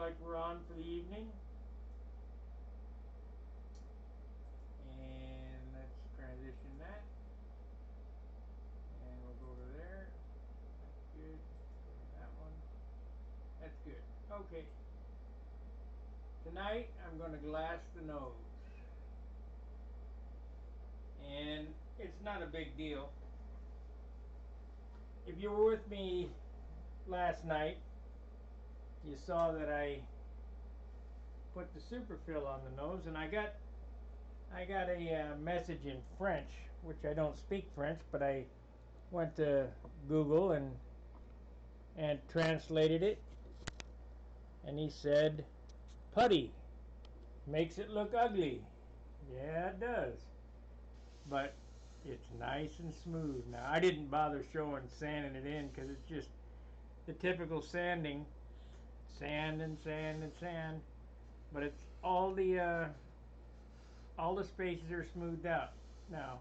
like we're on for the evening. And let's transition that. And we'll go to there. That's good. Go to that one. That's good. Okay. Tonight I'm going to glass the nose. And it's not a big deal. If you were with me last night, you saw that I put the superfill on the nose, and I got a message in French, which I don't speak French, but I went to Google and translated it, and he said, "Putty makes it look ugly." Yeah, it does, but it's nice and smooth. Now, I didn't bother showing sanding it in because it's just the typical sanding, sand and sand and sand, but it's all the spaces are smoothed out now.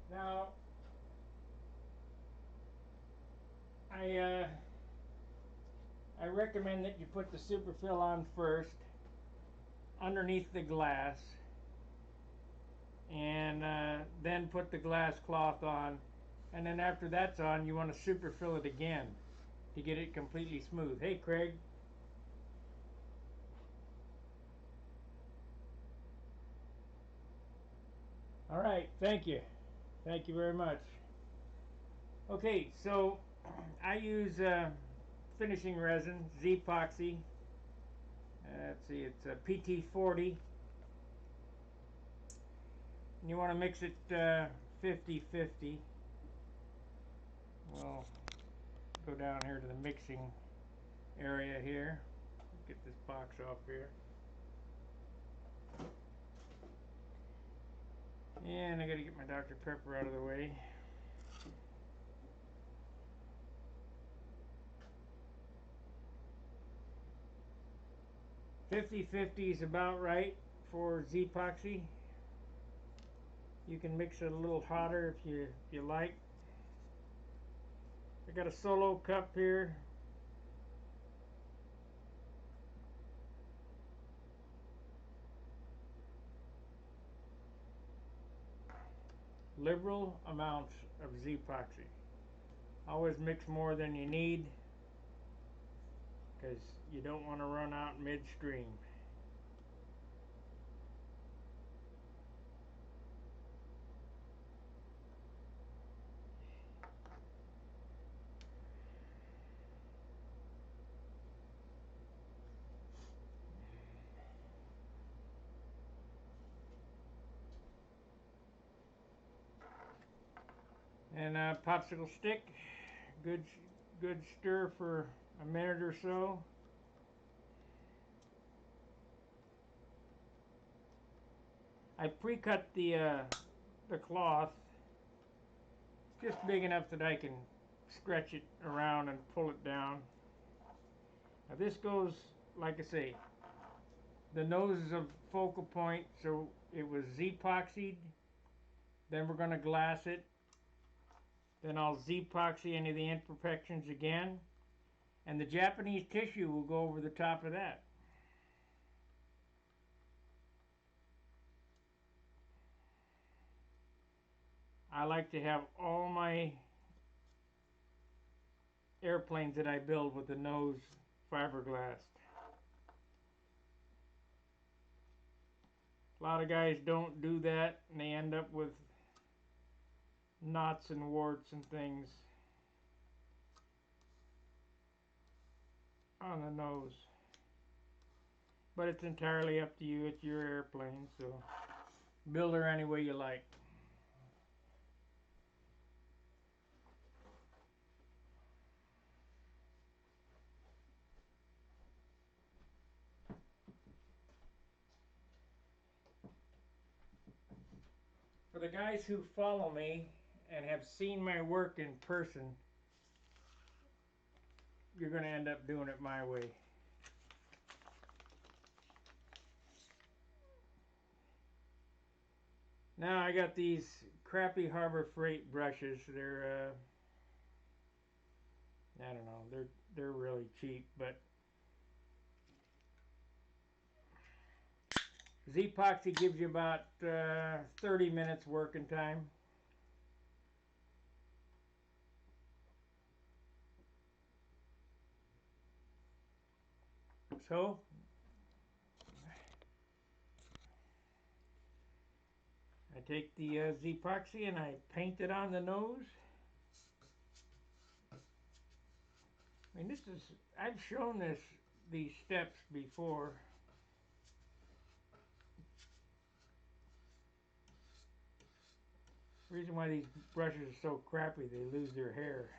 Now, I I recommend that you put the superfill on first, underneath the glass, and then put the glass cloth on, and then after that's on, you want to superfill it again to get it completely smooth. Hey, Craig. All right, thank you very much. Okay, so I use finishing resin, Z-Epoxy. Let's see, it's a PT40. And you want to mix it 50-50. We'll go down here to the mixing area here. Get this box off here. And I gotta get my Dr. Pepper out of the way. "50-50" is about right for Z-Epoxy. You can mix it a little hotter if you like. I got a Solo cup here. Liberal amounts of Z-Epoxy. Always mix more than you need because you don't want to run out midstream. And a popsicle stick, good good stir for a minute or so. I pre-cut the cloth just big enough that I can stretch it around and pull it down. Now this goes, like I say, the nose is a focal point, so it was Z-epoxied. Then we're going to glass it. Then I'll Z-epoxy any of the imperfections again. And the Japanese tissue will go over the top of that. I like to have all my airplanes that I build with the nose fiberglass. A lot of guys don't do that and they end up with knots and warts and things on the nose. But it's entirely up to you. It's your airplane, so build her any way you like. For the guys who follow me and have seen my work in person, you're going to end up doing it my way. Now I got these crappy Harbor Freight brushes. They're I don't know. they're really cheap. But Z-Epoxy gives you about 30 minutes working time. So I take the Z-Epoxy and I paint it on the nose. I mean, I've shown these steps before. The reason why these brushes are so crappy, they lose their hair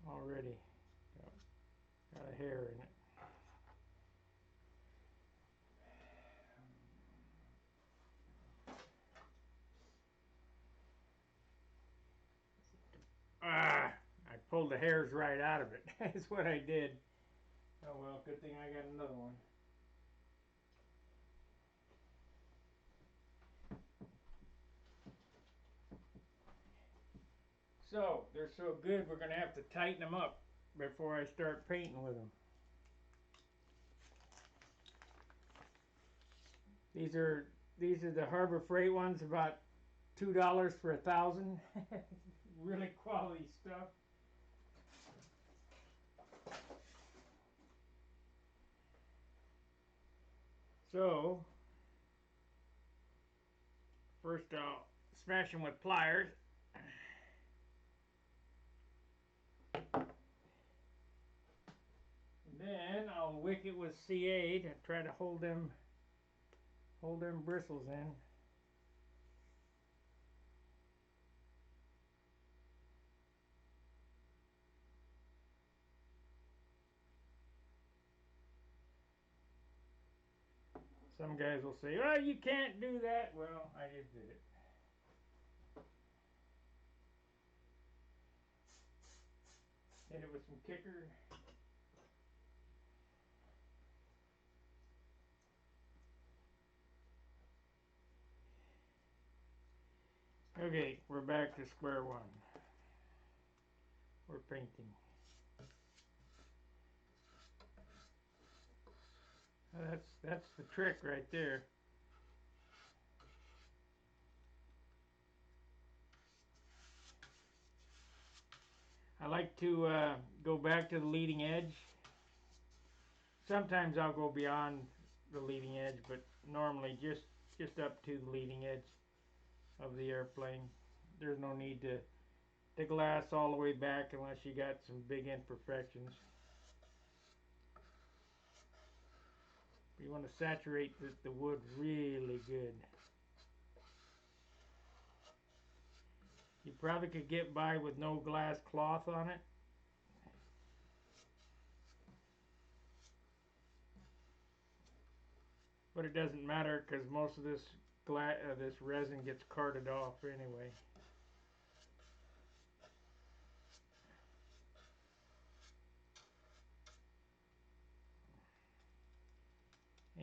already. Got a hair in it. Ah, I pulled the hairs right out of it. That's what I did. Oh well, good thing I got another one. So, they're so good, we're going to have to tighten them up before I start painting with them. These are the Harbor Freight ones, about $2 for 1,000. Really quality stuff. So, first I'll smash them with pliers. Then I'll wick it with CA to try to hold them bristles in. Some guys will say, "Oh, you can't do that." Well, I just did it. Hit it with some kicker. Okay, we're back to square one. We're painting. That's the trick right there. I like to go back to the leading edge. Sometimes I'll go beyond the leading edge, but normally just up to the leading edge of the airplane. There's no need to glass all the way back unless you got some big imperfections. You want to saturate the wood really good. You probably could get by with no glass cloth on it. But it doesn't matter because most of this resin gets carted off anyway.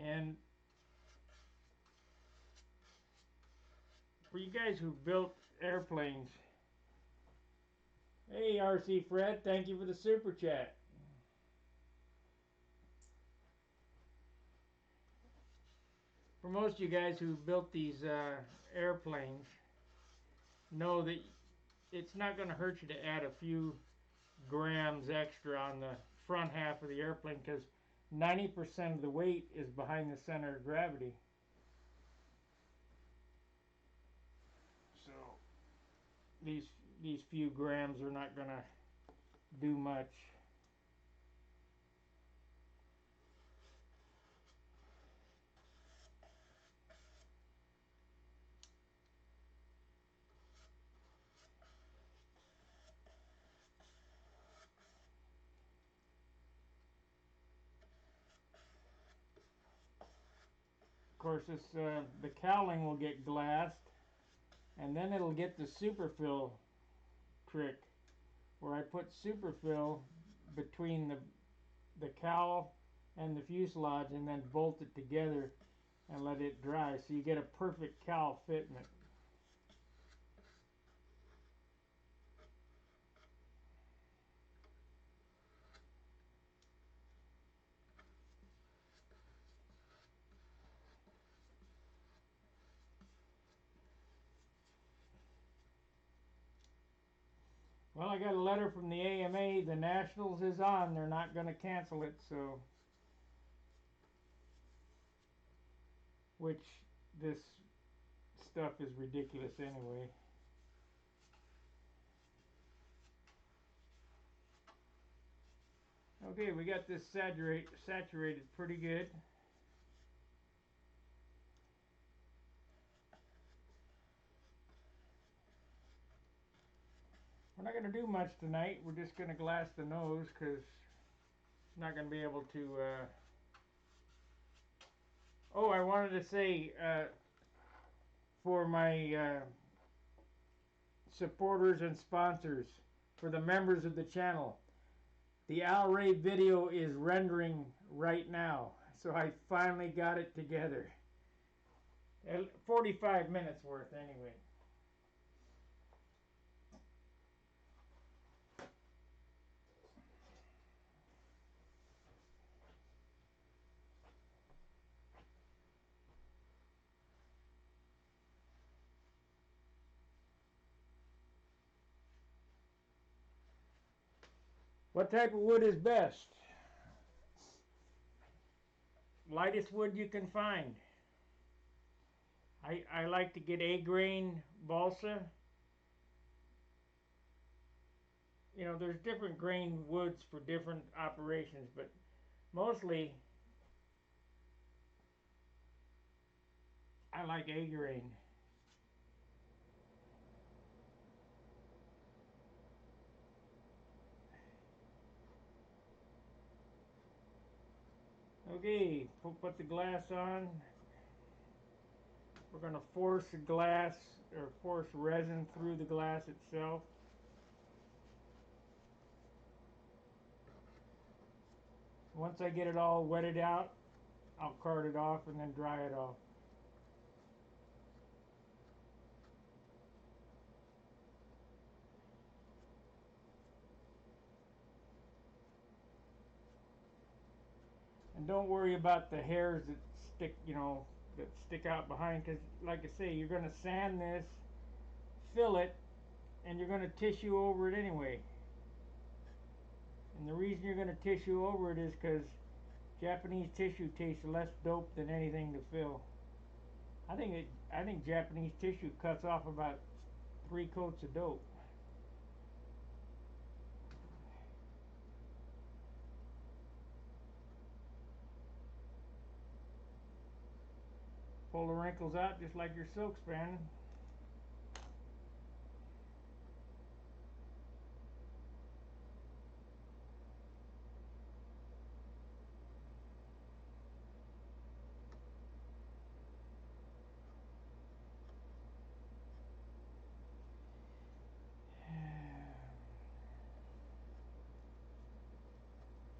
And for you guys who built airplanes, hey RC Fred, thank you for the super chat. For most of you guys who built these airplanes, know that it's not going to hurt you to add a few grams extra on the front half of the airplane because 90% of the weight is behind the center of gravity. So these few grams are not going to do much. Of course, the cowling will get glassed, and then it'll get the superfill trick, where I put superfill between the cowl and the fuselage, and then bolt it together and let it dry, so you get a perfect cowl fitment. Well, I got a letter from the AMA. The Nationals is on. They're not going to cancel it, so. Which, this stuff is ridiculous anyway. Okay, we got this saturated pretty good. We're not going to do much tonight. We're just going to glass the nose because I'm not going to be able to. Oh, I wanted to say for my supporters and sponsors, for the members of the channel, the Al Ray video is rendering right now. So I finally got it together. 45 minutes worth anyway. What type of wood is best? Lightest wood you can find. I like to get A-grain balsa. You know, there's different grain woods for different operations, but mostly I like A-grain. Okay, put the glass on. We're going to force glass or force resin through the glass itself. Once I get it all wetted out, I'll cart it off and then dry it off. And don't worry about the hairs that stick, that stick out behind, because like I say, you're going to sand this, fill it, and you're going to tissue over it anyway. And the reason you're going to tissue over it is because Japanese tissue tastes less dope than anything to fill. I think Japanese tissue cuts off about 3 coats of dope. Pull the wrinkles out just like your silk spanning.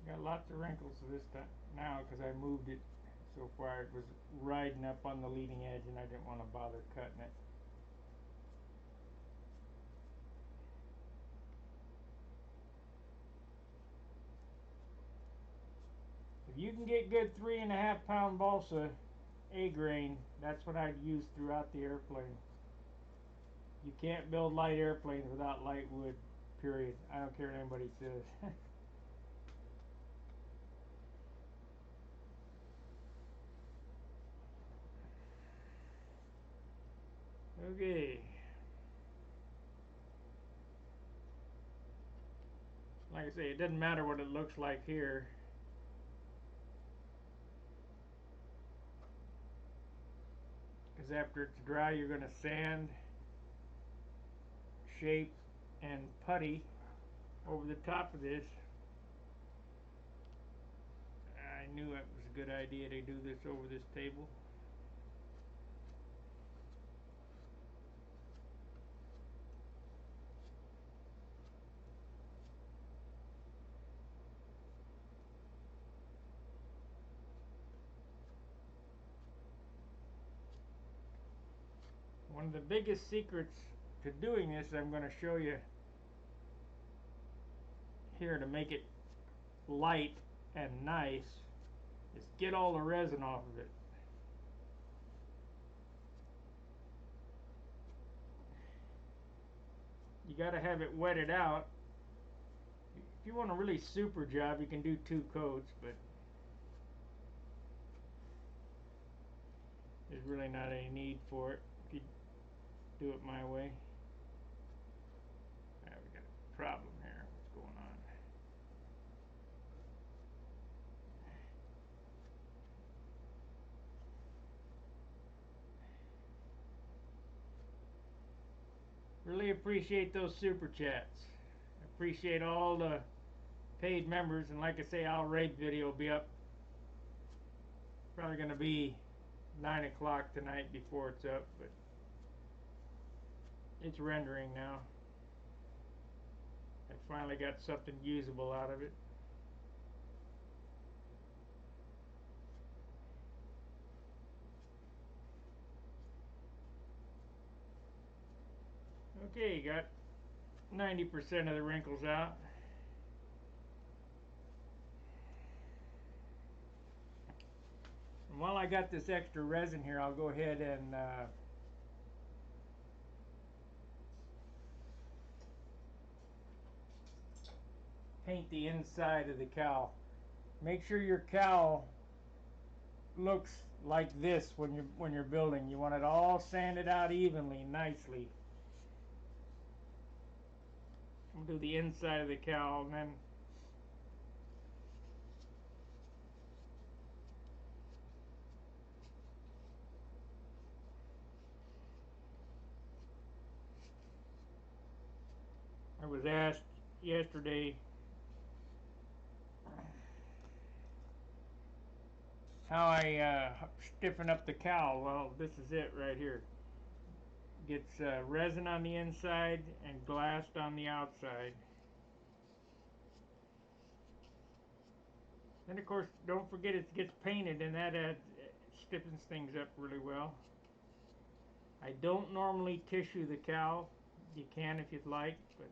Got lots of wrinkles this time now because I moved it so far. It was riding up on the leading edge and I didn't want to bother cutting it. If you can get good 3.5 pound balsa A-grain, that's what I'd use throughout the airplane. You can't build light airplanes without light wood, period. I don't care what anybody says. Okay. Like I say, it doesn't matter what it looks like here. Because after it's dry, you're going to sand, shape, and putty over the top of this. I knew it was a good idea to do this over this table. One of the biggest secrets to doing this, I'm going to show you here to make it light and nice, is get all the resin off of it. you got to have it wetted out. If you want a really super job, you can do 2 coats, but there's really not any need for it if you do it my way. We got a problem here. What's going on? Really appreciate those super chats. Appreciate all the paid members, and like I say, our rape video will be up. Probably going to be 9 o'clock tonight before it's up, but it's rendering now. I finally got something usable out of it. Okay, got 90% of the wrinkles out. And while I got this extra resin here, I'll go ahead and paint the inside of the cowl. Make sure your cowl looks like this when you're building. You want it all sanded out evenly, nicely. We'll do the inside of the cowl, and then I was asked yesterday how I stiffen up the cowl. Well, this is it right here. Gets resin on the inside and glassed on the outside. Then of course, don't forget it gets painted, and that stiffens things up really well. I don't normally tissue the cowl. You can if you'd like, but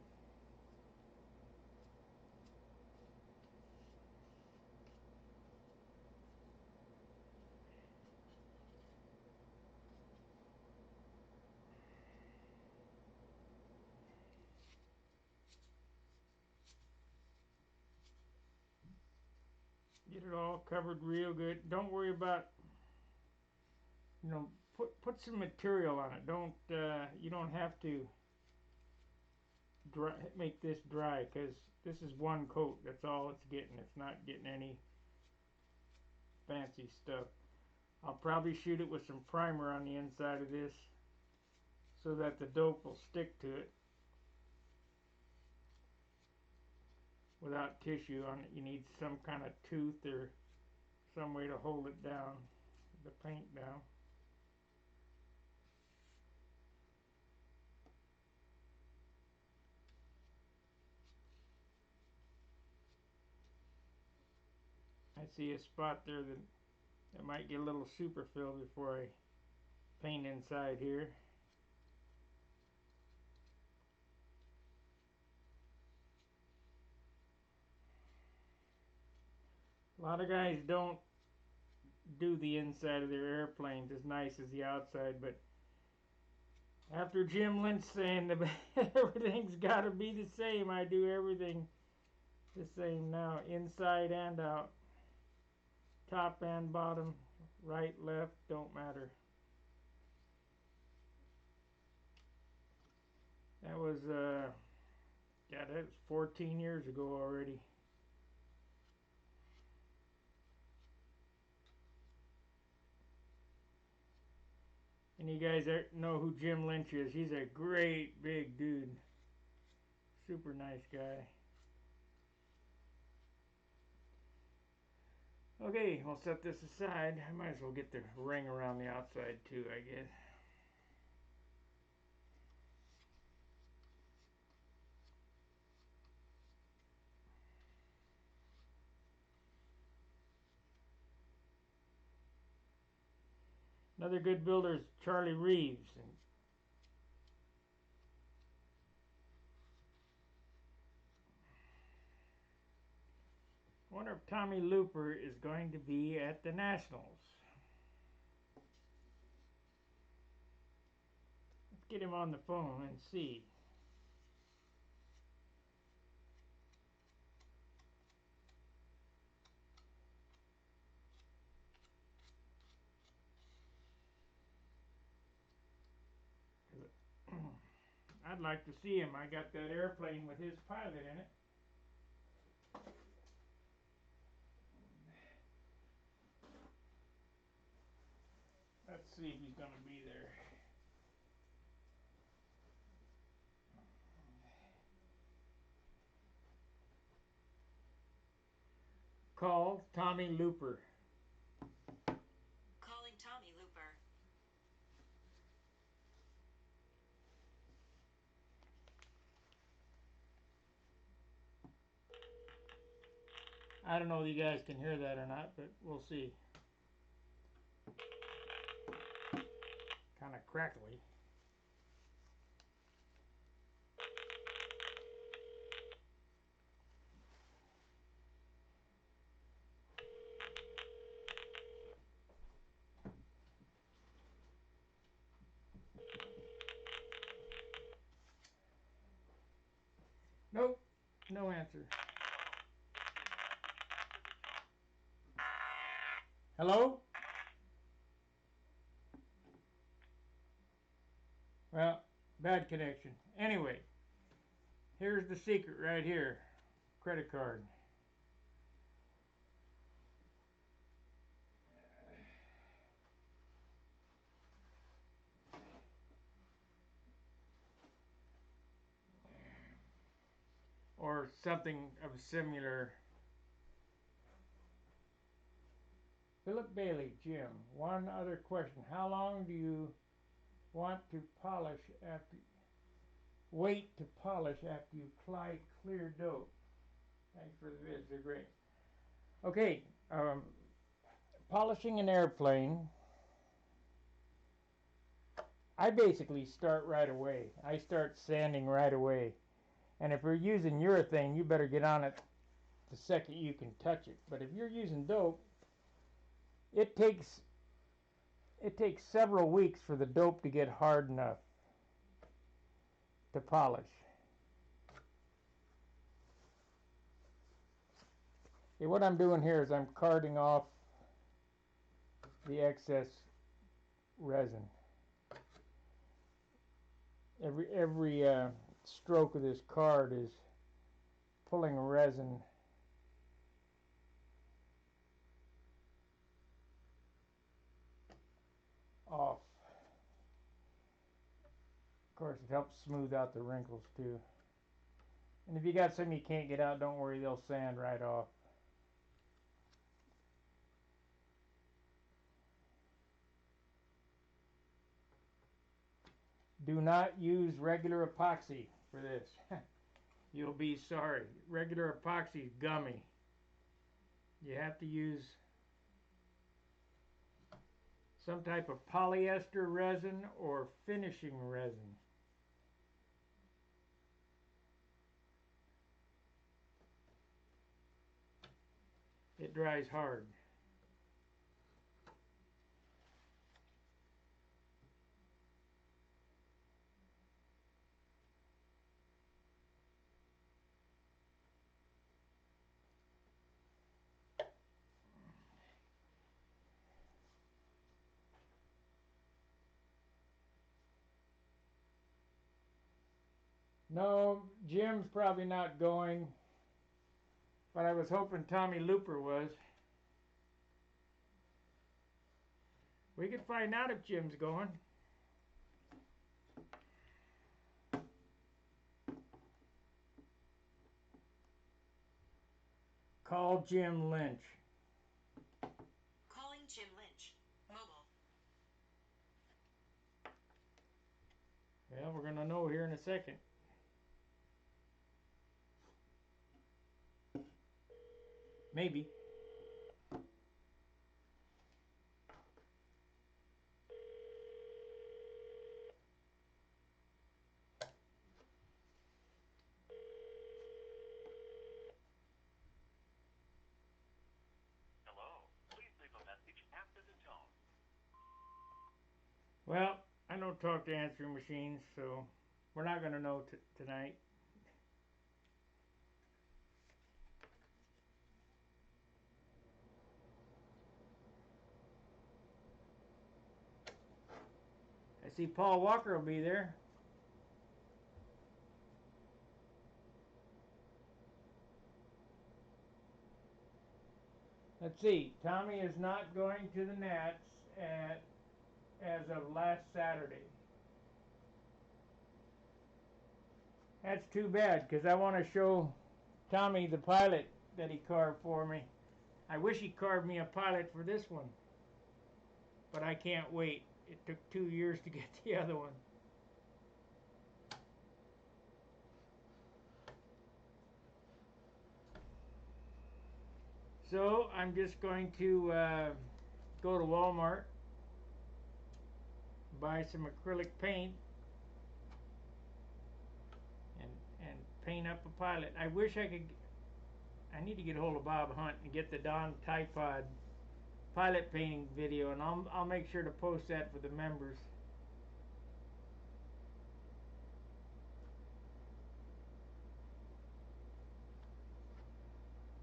get it all covered real good. Don't worry about, put some material on it. Don't you don't have to make this dry, because this is one coat. That's all it's getting. It's not getting any fancy stuff. I'll probably shoot it with some primer on the inside of this so that the dope will stick to it without tissue on it. You need some kind of tooth or some way to hold it down, the paint down. I see a spot there that might get a little super fill before I paint inside here. A lot of guys don't do the inside of their airplanes as nice as the outside, but after Jim Lynch saying that everything's got to be the same, I do everything the same now, inside and out, top and bottom, right, left, don't matter. That was that was 14 years ago already. And you guys know who Jim Lynch is. He's a great big dude. Super nice guy. Okay, I'll set this aside. I might as well get the ring around the outside too, I guess. Another good builder is Charlie Reeves. And I wonder if Tommy Looper is going to be at the Nationals. Let's get him on the phone and see. I'd like to see him. I got that airplane with his pilot in it. Let's see if he's going to be there. Call Tommy Looper. Calling Tommy Looper. I don't know if you guys can hear that or not, but we'll see. Kind of crackly. Nope, no answer. Hello? Well, bad connection. Anyway, here's the secret right here. Credit card. Or something of a similar. Philip Bailey, Jim. One other question. How long do you want to polish after wait to polish after you clear dope? Thanks for the vids, they're great. Okay, polishing an airplane, I basically start right away. I start sanding right away. And if you're using urethane, you better get on it the second you can touch it. But if you're using dope, it takes several weeks for the dope to get hard enough to polish. Okay, what I'm doing here is I'm carding off the excess resin. Every stroke of this card is pulling resin off. Of course, it helps smooth out the wrinkles too. And if you got some you can't get out, don't worry, they'll sand right off. Do not use regular epoxy for this. You'll be sorry. Regular epoxy is gummy. You have to use some type of polyester resin or finishing resin. It dries hard. No, Jim's probably not going, but I was hoping Tommy Looper was. We could find out if Jim's going. Call Jim Lynch. Calling Jim Lynch. Mobile. Well, we're going to know here in a second. Maybe. Hello. Please leave a message after the tone. Well, I don't talk to answering machines, so we're not going to know tonight. I see Paul Walker will be there. Let's see. Tommy is not going to the Nats as of last Saturday. That's too bad, because I want to show Tommy the pilot that he carved for me. I wish he carved me a pilot for this one, but I can't wait. It took 2 years to get the other one. So I'm just going to go to Walmart, buy some acrylic paint, and paint up a pilot. I wish I could. I need to get a hold of Bob Hunt and get the Don Typod pilot painting video, and I'll make sure to post that for the members.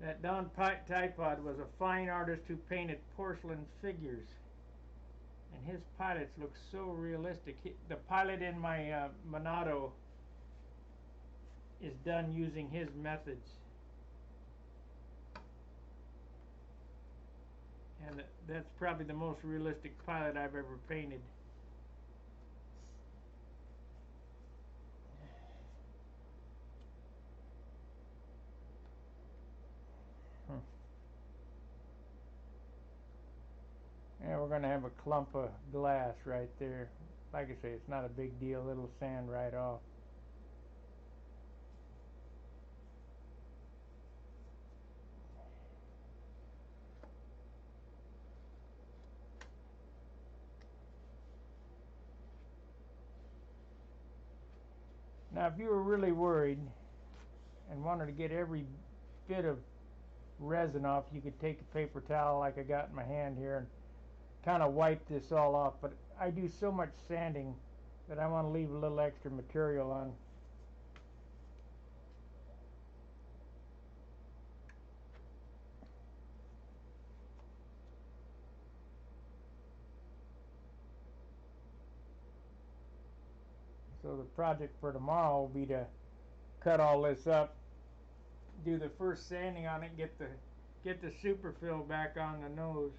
That Don Typod was a fine artist who painted porcelain figures, and his pilots look so realistic. The pilot in my Monado is done using his methods, and that's probably the most realistic pilot I've ever painted. Yeah, we're going to have a clump of glass right there. Like I say, it's not a big deal. It'll sand right off. Now, if you were really worried and wanted to get every bit of resin off, you could take a paper towel like I got in my hand here and kind of wipe this all off, but I do so much sanding that I want to leave a little extra material on. So the project for tomorrow will be to cut all this up, do the first sanding on it, and get the super fill back on the nose.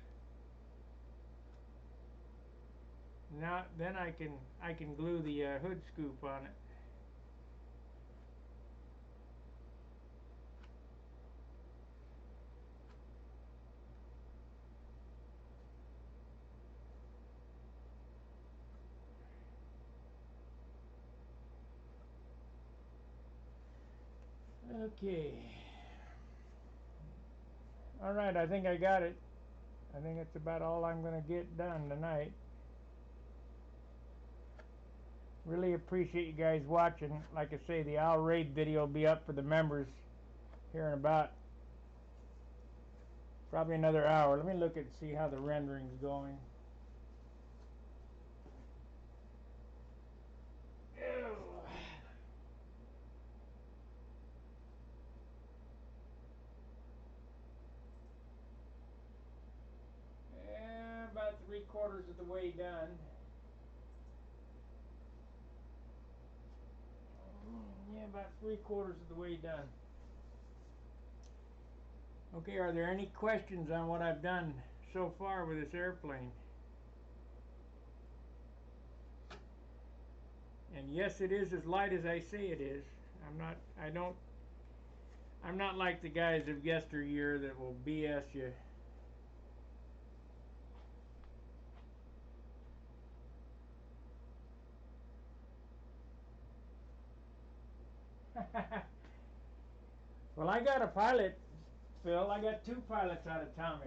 Now then I can glue the hood scoop on it. Okay. Alright, I think I got it. I think that's about all I'm going to get done tonight. Really appreciate you guys watching. Like I say, the Owl Raid video will be up for the members here in about probably another hour. Let me look and see how the rendering's going. About 3/4 of the way done. Yeah, about 3/4 of the way done. Okay, are there any questions on what I've done so far with this airplane? And yes, it is as light as I say it is. I'm not like the guys of yesteryear that will BS you. Well, I got a pilot, Phil. I got 2 pilots out of Tommy.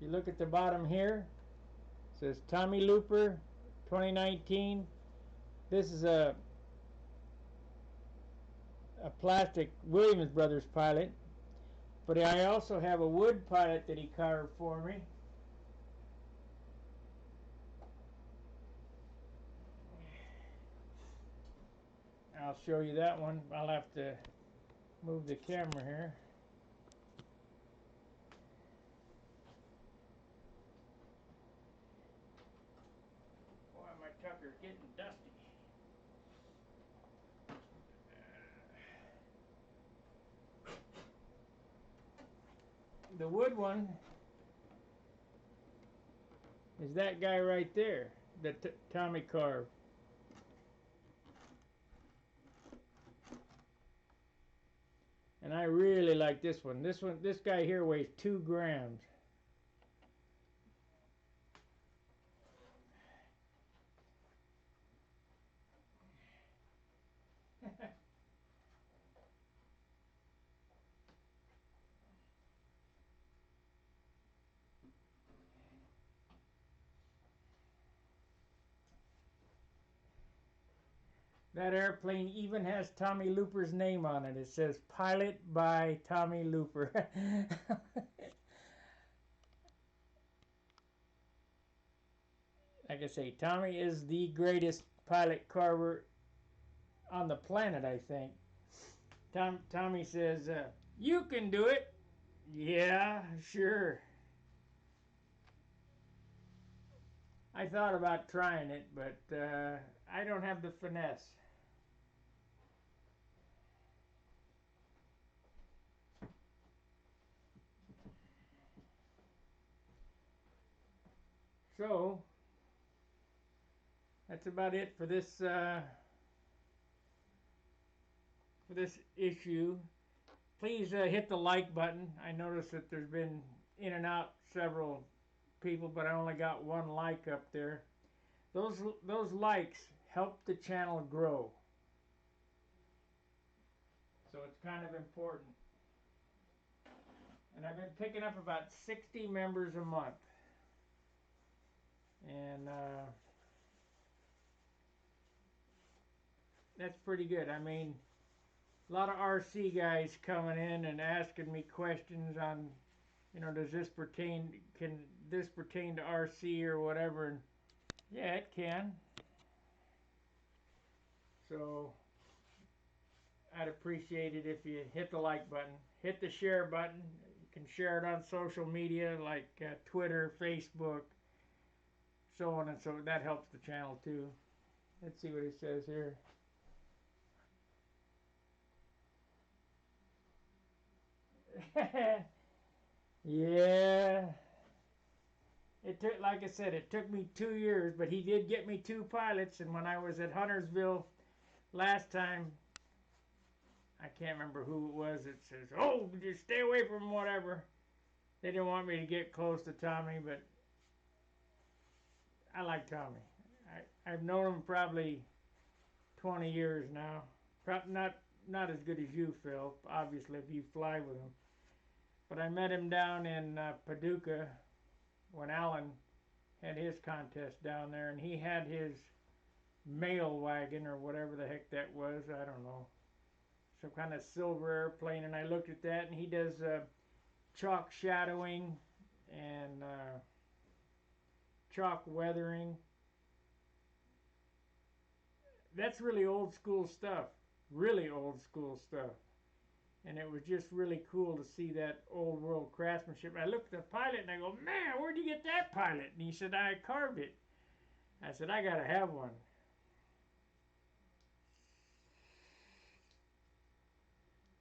You look at the bottom here, it says Tommy Looper 2019. This is a plastic Williams Brothers pilot, but I also have a wood pilot that he carved for me. I'll show you that one. I'll have to move the camera here. Boy, my tucker's getting dusty. the wood one is that guy right there, the Tommy carved. And I really like this one. This guy here weighs 2 grams. That airplane even has Tommy Looper's name on it. It says "Pilot by Tommy Looper." Like I say, Tommy is the greatest pilot carver on the planet, I think. Tommy says, "You can do it." Yeah, sure. I thought about trying it, but I don't have the finesse. So that's about it for this issue. Please hit the like button. I noticed that there's been in and out several people, but I only got 1 like up there. Those likes help the channel grow, so it's kind of important. And I've been picking up about 60 members a month, and that's pretty good. I mean, a lot of RC guys coming in and asking me questions on, does this can this pertain to RC or whatever? And yeah, it can. So I'd appreciate it if you hit the like button, hit the share button. You can share it on social media like Twitter, Facebook, so on and so. That helps the channel too. Let's see what it says here. Yeah. It took, like I said, it took me 2 years, but he did get me 2 pilots. And when I was at Huntersville last time, I can't remember who it was that says, "Oh, just stay away from whatever." They didn't want me to get close to Tommy, but I like Tommy. I've known him probably 20 years now. Probably not as good as you, Phil, obviously, if you fly with him. But I met him down in Paducah when Alan had his contest down there, and he had his mail wagon or whatever the heck that was. I don't know. Some kind of silver airplane, and I looked at that, and he does chalk shadowing and chalk weathering. That's really old school stuff. Really old school stuff. And it was just really cool to see that old world craftsmanship. I looked at the pilot and I go, "Man, where'd you get that pilot?" And he said, "I carved it." I said, "I gotta have one."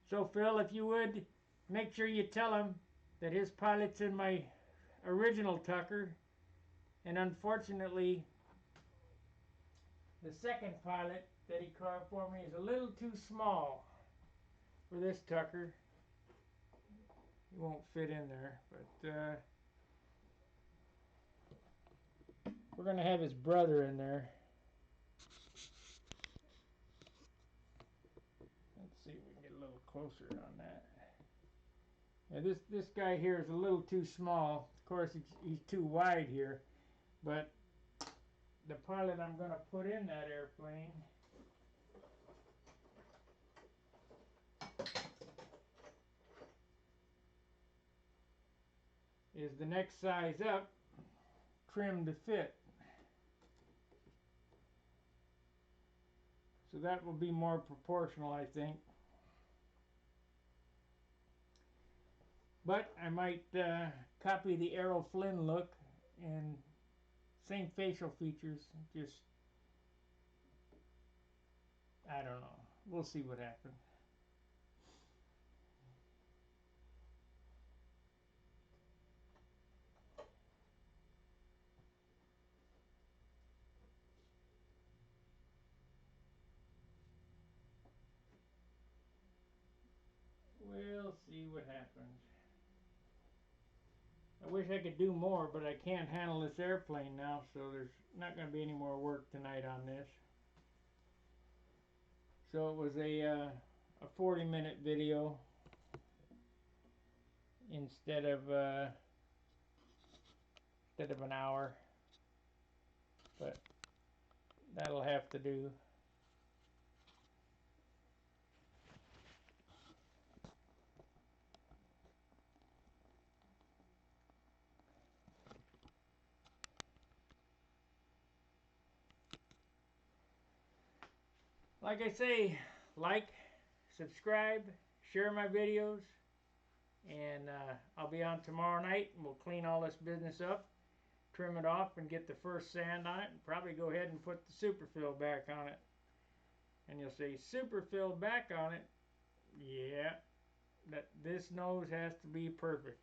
So Phil, if you would, make sure you tell him that his pilot's in my original Tucker. And unfortunately, the second pilot that he carved for me is a little too small for this Tucker. It won't fit in there, but we're going to have his brother in there. Let's see if we can get a little closer on that. Yeah, this guy here is a little too small. Of course, he's too wide here, but the pilot I'm going to put in that airplane is the next size up, trimmed to fit. So that will be more proportional, I think. But I might copy the Errol Flynn look and same facial features. Just, I don't know. We'll see what happens. we'll see what happens. I wish I could do more, but I can't handle this airplane now, so there's not going to be any more work tonight on this. So it was a 40-minute video instead of an hour, but that'll have to do. Like I say, like, subscribe, share my videos, and I'll be on tomorrow night, and we'll clean all this business up, trim it off, and get the first sand on it, and probably go ahead and put the superfill back on it. And you'll say, superfill back on it? Yeah, this nose has to be perfect.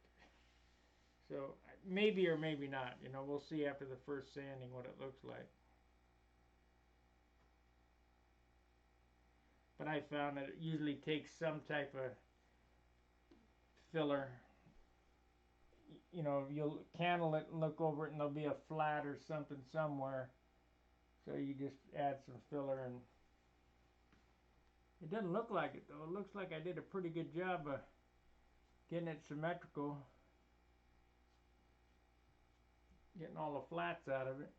So maybe or maybe not, you know, we'll see after the first sanding what it looks like. But I found that it usually takes some type of filler. You know, you'll candle it and look over it and there'll be a flat or something somewhere. So you just add some filler, and it doesn't look like it though. It looks like I did a pretty good job of getting it symmetrical, getting all the flats out of it.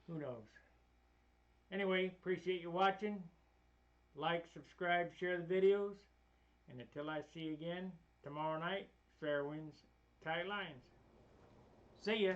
Who knows? Anyway, appreciate you watching. Like, subscribe, share the videos. And until I see you again tomorrow night, fair winds, tight lines. See ya.